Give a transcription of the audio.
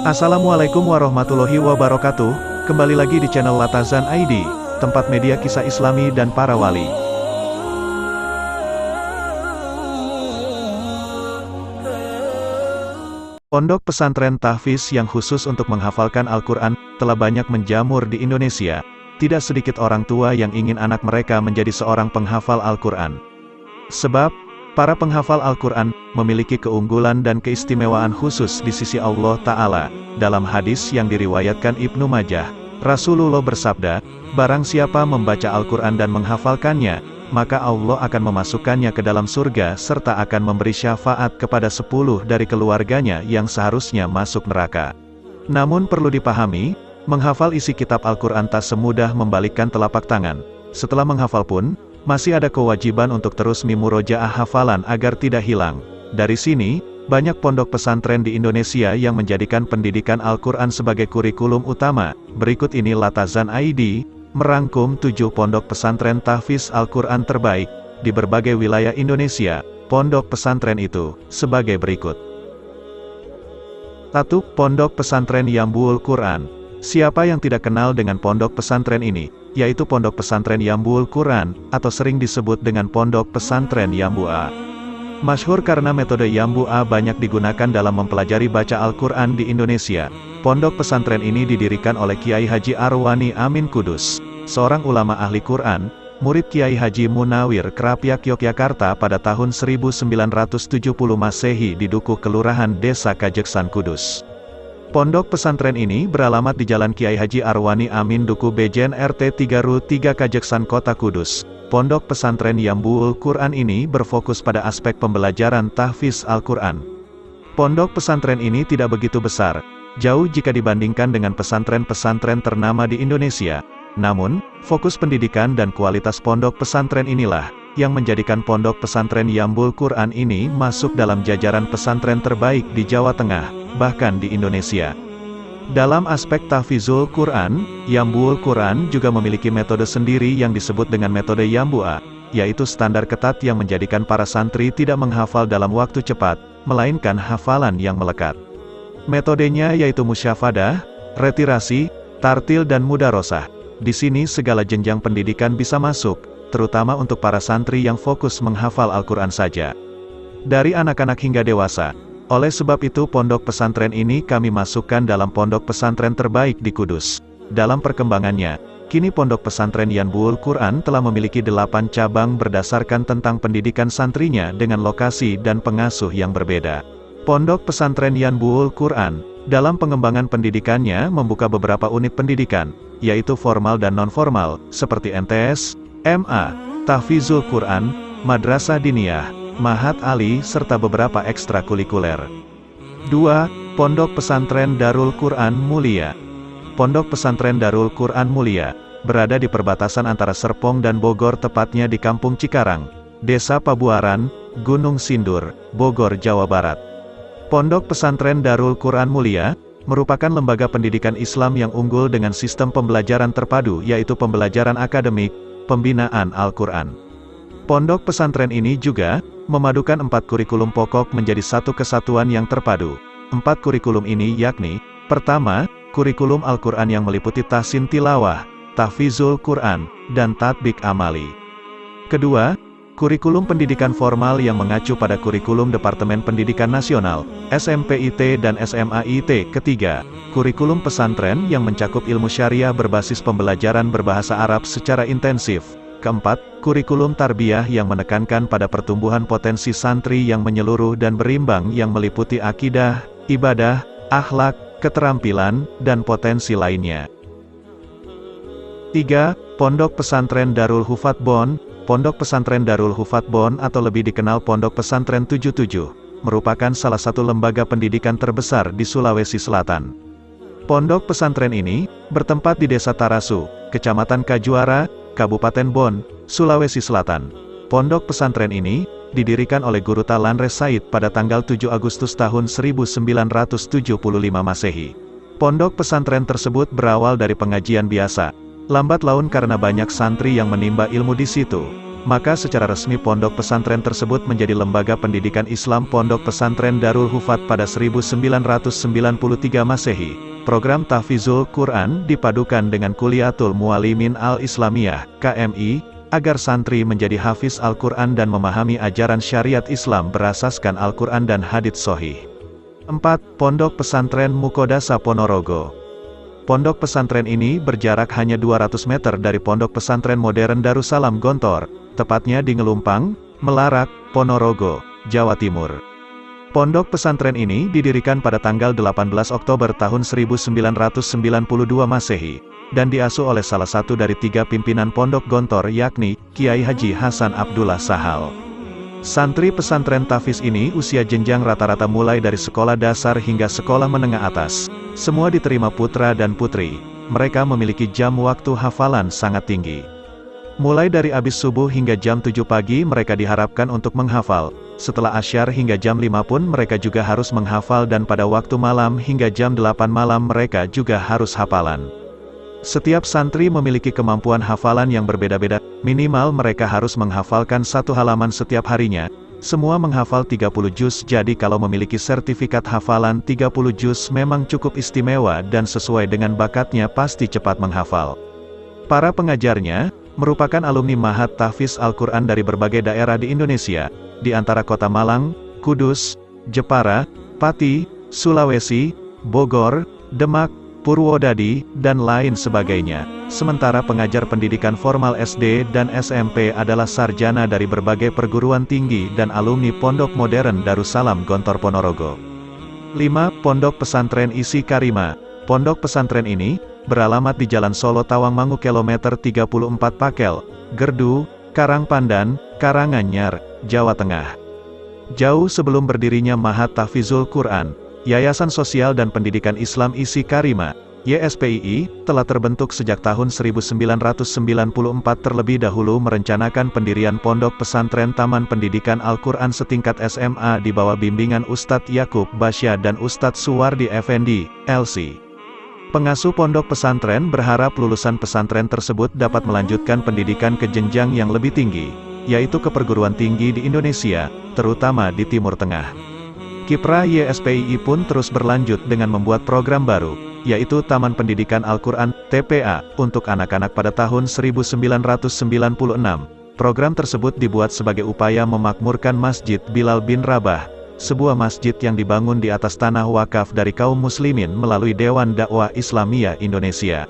Assalamualaikum warahmatullahi wabarakatuh. Kembali lagi di channel Latazan ID, tempat media kisah Islami dan para wali. Pondok pesantren tahfiz yang khusus untuk menghafalkan Al-Quran telah banyak menjamur di Indonesia. Tidak sedikit orang tua yang ingin anak mereka menjadi seorang penghafal Al-Quran. Sebab para penghafal Al-Quran memiliki keunggulan dan keistimewaan khusus di sisi Allah Ta'ala. Dalam hadis yang diriwayatkan Ibnu Majah, Rasulullah bersabda, "Barang siapa membaca Al-Quran dan menghafalkannya, maka Allah akan memasukkannya ke dalam surga serta akan memberi syafaat kepada 10 dari keluarganya yang seharusnya masuk neraka." Namun perlu dipahami, menghafal isi kitab Al-Quran tak semudah membalikkan telapak tangan. Setelah menghafal pun, masih ada kewajiban untuk terus memurojaah hafalan agar tidak hilang. Dari sini, banyak pondok pesantren di Indonesia yang menjadikan pendidikan Al-Quran sebagai kurikulum utama. Berikut ini Latazan ID, merangkum 7 pondok pesantren tahfiz Al-Quran terbaik, di berbagai wilayah Indonesia. Pondok pesantren itu, sebagai berikut. 1. Pondok pesantren Yambul Quran. Siapa yang tidak kenal dengan pondok pesantren ini? Yaitu Pondok Pesantren Yambul Quran, atau sering disebut dengan Pondok Pesantren Yambua. Masyhur karena metode Yambua banyak digunakan dalam mempelajari baca Al-Quran di Indonesia. Pondok pesantren ini didirikan oleh Kiai Haji Arwani Amin Kudus, seorang ulama ahli Quran, murid Kiai Haji Munawir Krapyak Yogyakarta pada tahun 1970 Masehi di Dukuh Kelurahan Desa Kajeksan Kudus. Pondok pesantren ini beralamat di Jalan Kiai Haji Arwani Amin Duku Bejen RT 3 RU 3 Kajeksan Kota Kudus. Pondok pesantren Yambul Quran ini berfokus pada aspek pembelajaran tahfiz Al-Quran. Pondok pesantren ini tidak begitu besar, jauh jika dibandingkan dengan pesantren-pesantren ternama di Indonesia. Namun, fokus pendidikan dan kualitas pondok pesantren inilah yang menjadikan pondok pesantren Yambul Quran ini masuk dalam jajaran pesantren terbaik di Jawa Tengah, bahkan di Indonesia. Dalam aspek tahfizul Quran, Yambul Quran juga memiliki metode sendiri yang disebut dengan metode Yambua, yaitu standar ketat yang menjadikan para santri tidak menghafal dalam waktu cepat, melainkan hafalan yang melekat. Metodenya yaitu musyafadah, retirasi, tartil dan mudarosah. Di sini segala jenjang pendidikan bisa masuk, terutama untuk para santri yang fokus menghafal Al-Quran saja. Dari anak-anak hingga dewasa. Oleh sebab itu pondok pesantren ini kami masukkan dalam pondok pesantren terbaik di Kudus. Dalam perkembangannya, kini pondok pesantren Yambul Quran telah memiliki 8 cabang berdasarkan tentang pendidikan santrinya dengan lokasi dan pengasuh yang berbeda. Pondok pesantren Yambul Quran, dalam pengembangan pendidikannya membuka beberapa unit pendidikan, yaitu formal dan non-formal, seperti MTS, MA, Tahfizul Quran, Madrasah Diniyah, Mahat Ali, serta beberapa ekstrakurikuler. 2. Pondok Pesantren Darul Quran Mulia. Pondok Pesantren Darul Quran Mulia, berada di perbatasan antara Serpong dan Bogor, tepatnya di Kampung Cikarang, Desa Pabuaran, Gunung Sindur, Bogor, Jawa Barat. Pondok Pesantren Darul Quran Mulia merupakan lembaga pendidikan Islam yang unggul dengan sistem pembelajaran terpadu, yaitu pembelajaran akademik, pembinaan Al-Quran. Pondok pesantren ini juga memadukan 4 kurikulum pokok menjadi satu kesatuan yang terpadu. 4 kurikulum ini yakni, pertama, kurikulum Al-Quran yang meliputi tahsin tilawah, tahfizul Quran, dan tatbik amali. Kedua, kurikulum pendidikan formal yang mengacu pada kurikulum Departemen Pendidikan Nasional, SMPIT dan SMAIT. Ketiga, kurikulum pesantren yang mencakup ilmu syariah berbasis pembelajaran berbahasa Arab secara intensif. Keempat, kurikulum tarbiyah yang menekankan pada pertumbuhan potensi santri yang menyeluruh dan berimbang yang meliputi akidah, ibadah, akhlak, keterampilan, dan potensi lainnya. 3. Pondok Pesantren Darul Hufat Bon. Pondok Pesantren Darul Hufat Bon atau lebih dikenal Pondok Pesantren 77, merupakan salah satu lembaga pendidikan terbesar di Sulawesi Selatan. Pondok pesantren ini bertempat di Desa Tarasu, Kecamatan Kajuara, Kabupaten Bon, Sulawesi Selatan. Pondok pesantren ini didirikan oleh Guru Talanres Said pada tanggal 7 Agustus tahun 1975 Masehi. Pondok pesantren tersebut berawal dari pengajian biasa, lambat laun karena banyak santri yang menimba ilmu di situ. maka secara resmi pondok pesantren tersebut menjadi lembaga pendidikan Islam Pondok Pesantren Darul Hufat pada 1993 Masehi. Program Tahfizul Quran dipadukan dengan Kuliatul Muallimin Al-Islamiyah, KMI, agar santri menjadi hafiz Al-Quran dan memahami ajaran syariat Islam berasaskan Al-Quran dan hadits sahih. 4. Pondok Pesantren Mukodasa Ponorogo. Pondok pesantren ini berjarak hanya 200 meter dari Pondok Pesantren Modern Darussalam Gontor, tepatnya di Ngelumpang, Melarak, Ponorogo, Jawa Timur. Pondok pesantren ini didirikan pada tanggal 18 Oktober tahun 1992 Masehi, dan diasuh oleh salah satu dari 3 pimpinan Pondok Gontor yakni, Kiai Haji Hasan Abdullah Sahal. Santri pesantren tahfiz ini usia jenjang rata-rata mulai dari sekolah dasar hingga sekolah menengah atas. Semua diterima putra dan putri. Mereka memiliki jam waktu hafalan sangat tinggi. Mulai dari abis subuh hingga jam 7 pagi mereka diharapkan untuk menghafal. Setelah asyar hingga jam 5 pun mereka juga harus menghafal dan pada waktu malam hingga jam 8 malam mereka juga harus hafalan. Setiap santri memiliki kemampuan hafalan yang berbeda-beda, minimal mereka harus menghafalkan 1 halaman setiap harinya. Semua menghafal 30 juz, jadi kalau memiliki sertifikat hafalan 30 juz memang cukup istimewa dan sesuai dengan bakatnya pasti cepat menghafal. Para pengajarnya merupakan alumni Mahat Tahfiz Al-Quran dari berbagai daerah di Indonesia, di antara kota Malang, Kudus, Jepara, Pati, Sulawesi, Bogor, Demak, Purwodadi, dan lain sebagainya. Sementara pengajar pendidikan formal SD dan SMP adalah sarjana dari berbagai perguruan tinggi dan alumni Pondok Modern Darussalam Gontor Ponorogo. 5. Pondok Pesantren Isi Karima. Pondok pesantren ini beralamat di Jalan Solo Tawangmangu kilometer 34 Pakel, Gerdu, Karangpandan, Karanganyar, Jawa Tengah. Jauh sebelum berdirinya Mahat Tahfizul Quran, Yayasan Sosial dan Pendidikan Islam Isi Karima, YSPII, telah terbentuk sejak tahun 1994 terlebih dahulu merencanakan pendirian Pondok Pesantren Taman Pendidikan Al-Quran setingkat SMA di bawah bimbingan Ustadz Yakub Basya dan Ustadz Suwardi Effendi, LC. Pengasuh pondok pesantren berharap lulusan pesantren tersebut dapat melanjutkan pendidikan ke jenjang yang lebih tinggi, yaitu ke perguruan tinggi di Indonesia, terutama di Timur Tengah. Kiprah YSPII pun terus berlanjut dengan membuat program baru, yaitu Taman Pendidikan Al-Quran, TPA, untuk anak-anak pada tahun 1996. Program tersebut dibuat sebagai upaya memakmurkan Masjid Bilal bin Rabah, sebuah masjid yang dibangun di atas tanah wakaf dari kaum muslimin melalui Dewan Dakwah Islamiyah Indonesia.